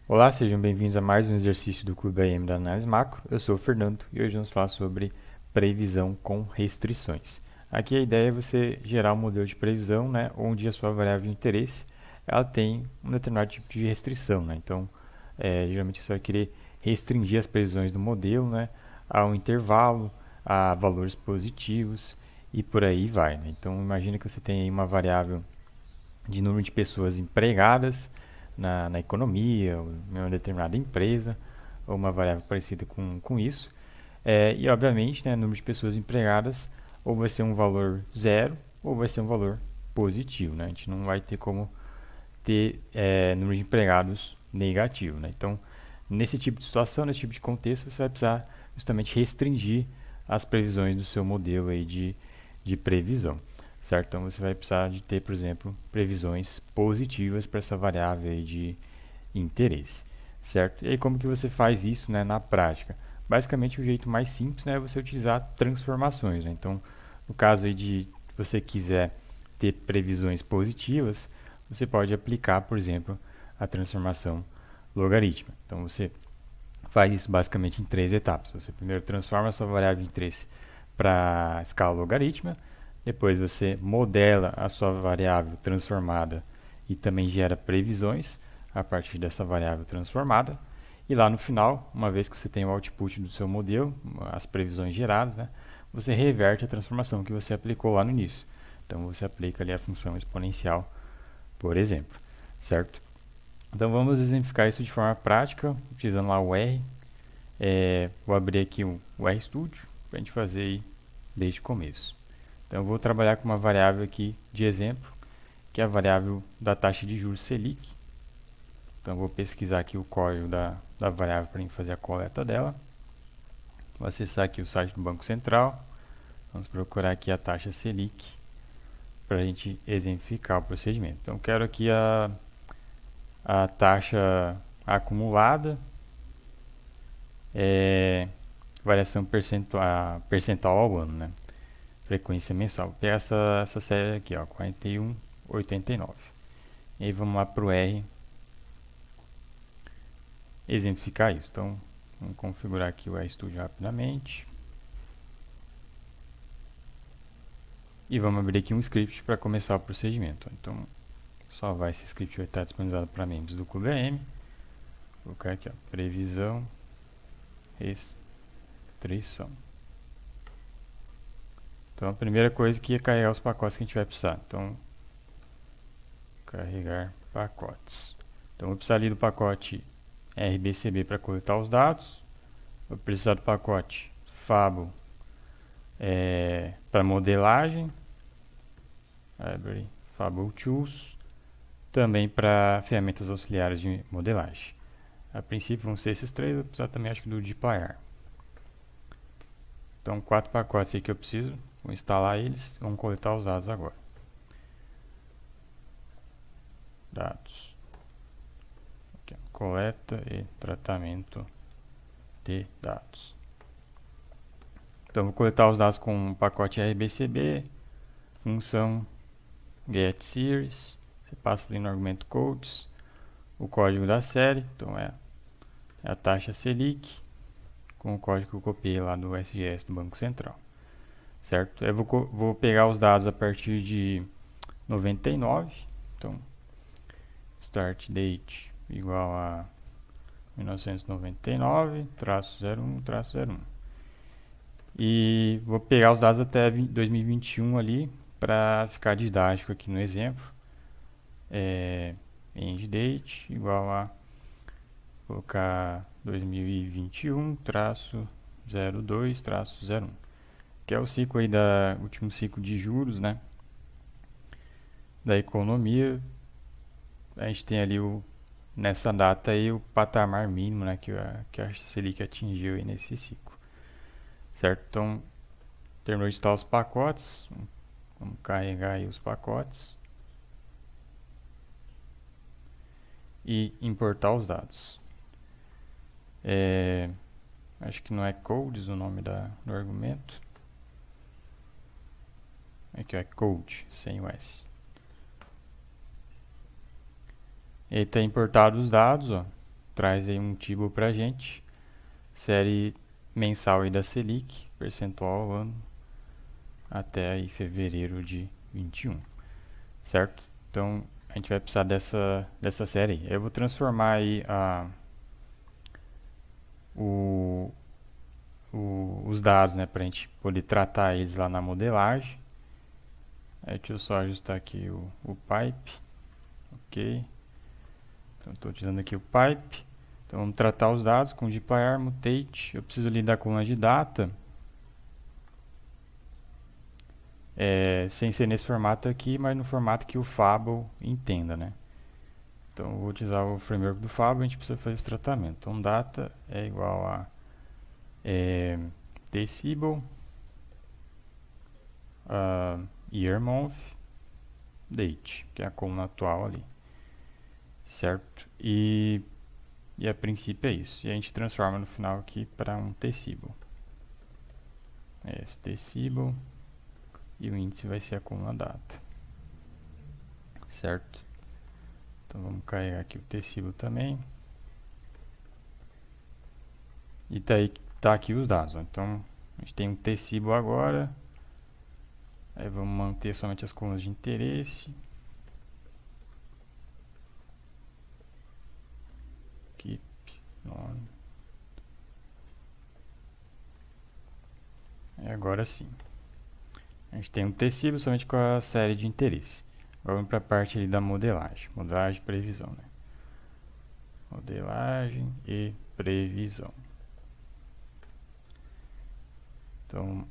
Olá, sejam bem-vindos a mais um exercício do Clube AM da Análise Macro. Eu sou o Fernando e hoje vamos falar sobre previsão com restrições. Aqui a ideia é você gerar um modelo de previsão, né, onde a sua variável de interesse ela tem um determinado tipo de restrição. Né? Então, geralmente você vai querer restringir as previsões do modelo, né, a um intervalo, a valores positivos e por aí vai. Né? Então, imagine que você tem aí uma variável de número de pessoas empregadas na economia, ou em uma determinada empresa, ou uma variável parecida com isso. E, obviamente, né, número de pessoas empregadas ou vai ser um valor zero ou vai ser um valor positivo. Né? A gente não vai ter como ter número de empregados negativo. Né? Então, nesse tipo de situação, nesse tipo de contexto, você vai precisar justamente restringir as previsões do seu modelo aí de previsão. Certo? Então, você vai precisar de ter, por exemplo, previsões positivas para essa variável aí de interesse. Certo? E aí, como que você faz isso, né, na prática? Basicamente, o jeito mais simples, né, é você utilizar transformações. Né? Então, no caso aí de você quiser ter previsões positivas, você pode aplicar, por exemplo, a transformação logarítmica. Então, você faz isso basicamente em três etapas. Você primeiro transforma a sua variável de interesse para a escala logarítmica, depois você modela a sua variável transformada e também gera previsões a partir dessa variável transformada. E lá no final, uma vez que você tem o output do seu modelo, as previsões geradas, né, você reverte a transformação que você aplicou lá no início. Então você aplica ali a função exponencial, por exemplo, certo? Então vamos exemplificar isso de forma prática, utilizando lá o R. Vou abrir aqui o RStudio para a gente fazer aí desde o começo. Então eu vou trabalhar com uma variável aqui de exemplo, que é a variável da taxa de juros Selic. Então eu vou pesquisar aqui o código da variável para fazer a coleta dela. Vou acessar aqui o site do Banco Central. Vamos procurar aqui a taxa Selic para a gente exemplificar o procedimento. Então eu quero aqui a taxa acumulada, variação percentual ao ano, né? Frequência mensal. Vou pegar essa série aqui, ó, 41,89. E aí vamos lá para o R exemplificar isso. Então, vamos configurar aqui o RStudio rapidamente. E vamos abrir aqui um script para começar o procedimento. Então, salvar esse script vai estar disponibilizado para membros do Clube AM. Vou colocar aqui, ó, previsão, restrição. Então, a primeira coisa que é carregar os pacotes que a gente vai precisar. Então, carregar pacotes. Então, vou precisar ali do pacote RBCB para coletar os dados. Vou precisar do pacote Fabo para modelagem. Library Fable Tools. Também para ferramentas auxiliares de modelagem. A princípio vão ser esses três, vou precisar também acho que do dplyr. Então 4 pacotes aí que eu preciso, vou instalar eles, vamos coletar os dados agora. Dados. Aqui, coleta e tratamento de dados. Então vou coletar os dados com o pacote RBCB, função getSeries, você passa ali no argumento codes, o código da série, então é a taxa Selic, com o código que eu copiei lá do SGS do Banco Central, certo? Eu vou pegar os dados a partir de 99, então start date igual a 1999, traço 01, traço 01. E vou pegar os dados até 2021 ali, para ficar didático aqui no exemplo. End date igual a colocar 2021 traço 02 traço 01, que é o ciclo aí último ciclo de juros, né, da economia. A gente tem ali nessa data aí o patamar mínimo, né, que a Selic atingiu aí nesse ciclo, certo? Então terminou de instalar os pacotes, vamos carregar aí os pacotes e importar os dados. Acho que não é codes o nome do argumento. Aqui é code, sem o S. Ele está importado os dados, ó, traz aí um table para a gente, série mensal aí da Selic, percentual ano, até aí fevereiro de 21, certo? Então a gente vai precisar dessa série aí. Eu vou transformar aí o, os dados, né, para a gente poder tratar eles lá na modelagem. Aí deixa eu só ajustar aqui o pipe, ok. Então estou utilizando aqui o pipe. Então vamos tratar os dados com dplyr, mutate. Eu preciso lidar com a de data. Sem ser nesse formato aqui, mas no formato que o Fable entenda, né? Então eu vou utilizar o framework do Fable, a gente precisa fazer esse tratamento. Então data é igual a table, year, month, date, que é a coluna atual ali, certo? E a princípio é isso. E a gente transforma no final aqui para um table. Esse table e o índice vai ser a coluna data, certo? Então vamos carregar aqui o table também. E tá aqui os dados, ó. Então a gente tem um table agora. Aí vamos manter somente as colunas de interesse. Keep on. E agora sim. A gente tem um tecido somente com a série de interesse. Agora vamos para a parte ali da modelagem. Modelagem e previsão, né? Modelagem e previsão. Então,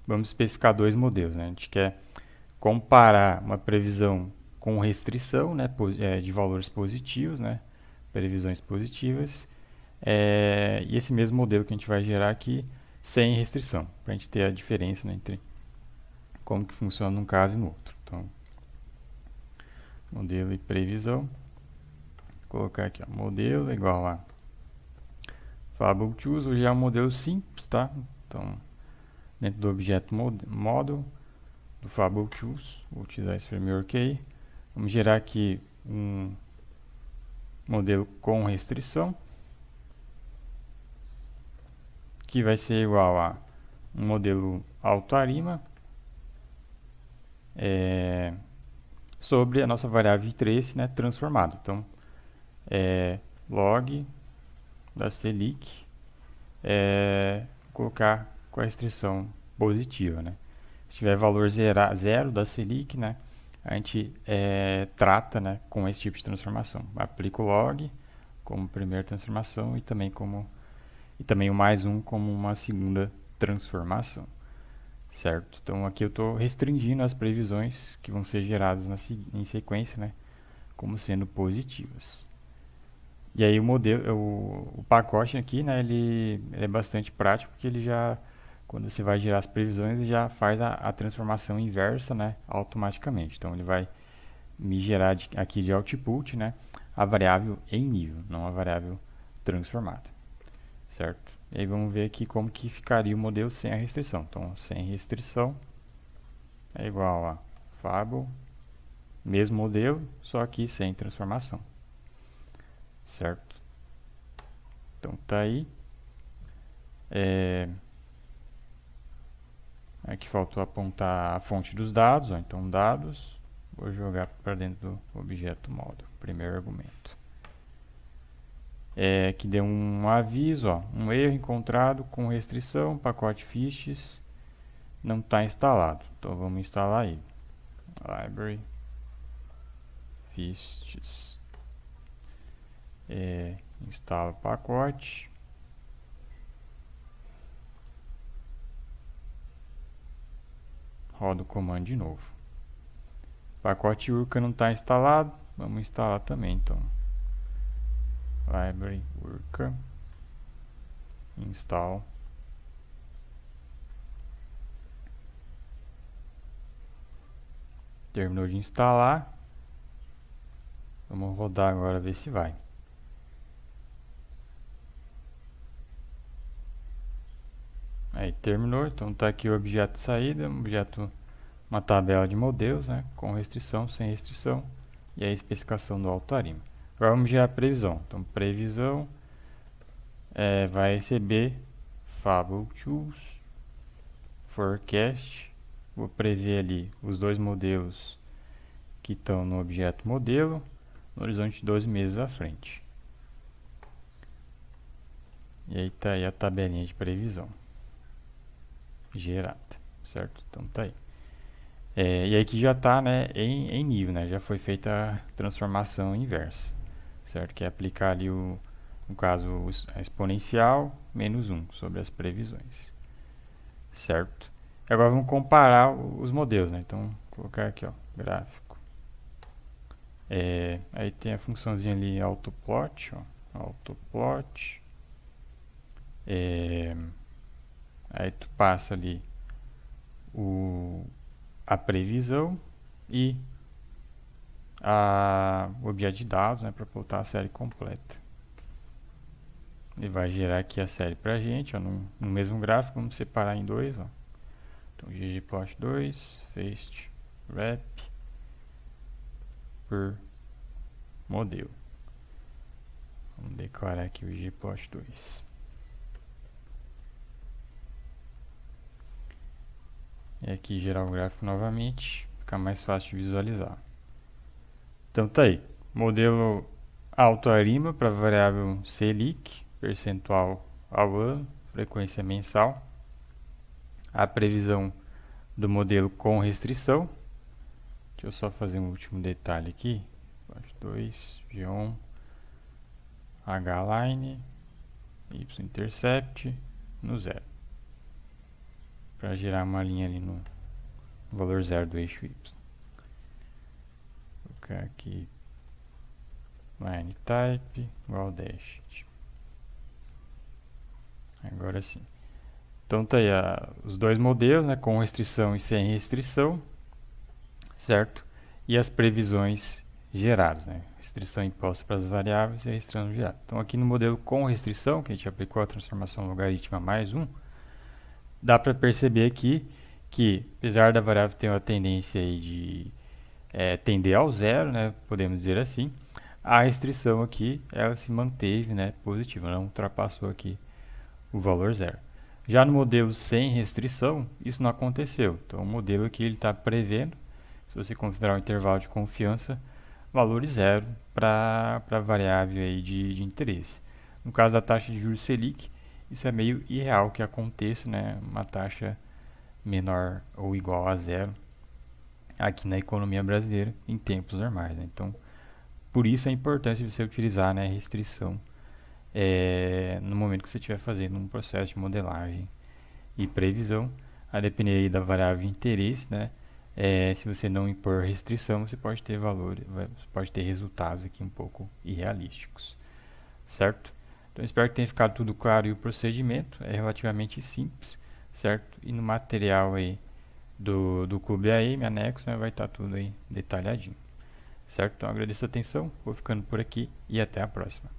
vamos especificar dois modelos, né? A gente quer comparar uma previsão com restrição, né, de valores positivos, né, previsões positivas, e esse mesmo modelo que a gente vai gerar aqui sem restrição, para a gente ter a diferença, né, entre como que funciona num caso e no outro. Então, modelo e previsão, vou colocar aqui, ó, modelo igual a Fable Choose, hoje é um modelo simples, tá? Então, dentro do objeto model do Fable Choose, vou utilizar esse framework aí. Vamos gerar aqui um modelo com restrição, que vai ser igual a um modelo autoarima sobre a nossa variável de interesse, né, transformado. Então, log da Selic, colocar com a restrição positiva, né? Se tiver valor zero da Selic, né, a gente trata, né, com esse tipo de transformação. Aplica o log como primeira transformação e também o mais um como uma segunda transformação, certo? Então aqui eu estou restringindo as previsões que vão ser geradas em sequência, né, como sendo positivas. E aí o modelo, o pacote aqui, né, ele é bastante prático porque ele já, quando você vai gerar as previsões, ele já faz a transformação inversa, né, automaticamente. Então ele vai me gerar aqui de output, né, a variável em nível, não a variável transformada, certo? E aí vamos ver aqui como que ficaria o modelo sem a restrição. Então sem restrição é igual a Fable, mesmo modelo, só que sem transformação, certo? Então tá aí. Aqui faltou apontar a fonte dos dados, ó. Então dados, vou jogar para dentro do objeto model, primeiro argumento. Que deu um aviso, ó, um erro encontrado com restrição, pacote fiches não está instalado. Então vamos instalar ele. Library fiches, instala o pacote. Roda o comando de novo. O pacote Urca não está instalado, vamos instalar também, então. Library Urca install. Terminou de instalar. Vamos rodar agora, ver se vai. Aí terminou, então está aqui o objeto de saída, o objeto uma tabela de modelos, né, com restrição, sem restrição, e a especificação do AutoArima. Agora vamos gerar previsão. Então, previsão vai receber Fable Tools, Forecast. Vou prever ali os dois modelos que estão no objeto modelo, no horizonte de 12 meses à frente. E aí está aí a tabelinha de previsão gerada, certo? Então tá aí. E aí que já está, né, em nível, né? Já foi feita a transformação inversa, certo? Que é aplicar ali, no caso, a exponencial menos 1 sobre as previsões, certo? Agora vamos comparar os modelos, né? Então, vou colocar aqui, ó, gráfico. Aí tem a funçãozinha ali, autoplot, ó, autoplot. Aí tu passa ali a previsão e o objeto de dados, né, para botar a série completa. Ele vai gerar aqui a série pra gente, ó, no mesmo gráfico. Vamos separar em dois, ó. Então, ggplot2, faced wrap por modelo. Vamos declarar aqui o ggplot2. E aqui gerar o gráfico novamente, fica mais fácil de visualizar. Então tá aí, modelo AutoArima para variável Selic, percentual ao ano, frequência mensal. A previsão do modelo com restrição. Deixa eu só fazer um último detalhe aqui. 2, G1, H-line, Y-intercept no zero. Para gerar uma linha ali no valor zero do eixo Y. Vou colocar aqui line type igual dash. Agora sim. Então tá aí os dois modelos, né, com restrição e sem restrição, certo? E as previsões geradas, né? Restrição imposta para as variáveis e a restrição gerada. Então aqui no modelo com restrição, que a gente aplicou a transformação logarítmica mais 1, dá para perceber aqui que, apesar da variável ter uma tendência aí de tender ao zero, né, podemos dizer assim, a restrição aqui ela se manteve, né, positiva, não ultrapassou aqui o valor zero. Já no modelo sem restrição, isso não aconteceu. Então, o modelo aqui ele está prevendo, se você considerar o intervalo de confiança, valor zero para a variável aí de interesse. No caso da taxa de juros Selic, isso é meio irreal que aconteça, né, uma taxa menor ou igual a zero aqui na economia brasileira em tempos normais, né? Então, por isso a importância de você utilizar, né, restrição no momento que você estiver fazendo um processo de modelagem e previsão, a depender aí da variável de interesse, né? Se você não impor restrição, você pode ter pode ter resultados aqui um pouco irrealísticos, certo? Então, espero que tenha ficado tudo claro e o procedimento é relativamente simples, certo? E no material aí do Cube AM, anexo, né, vai estar tudo aí detalhadinho, certo? Então, agradeço a atenção, vou ficando por aqui e até a próxima.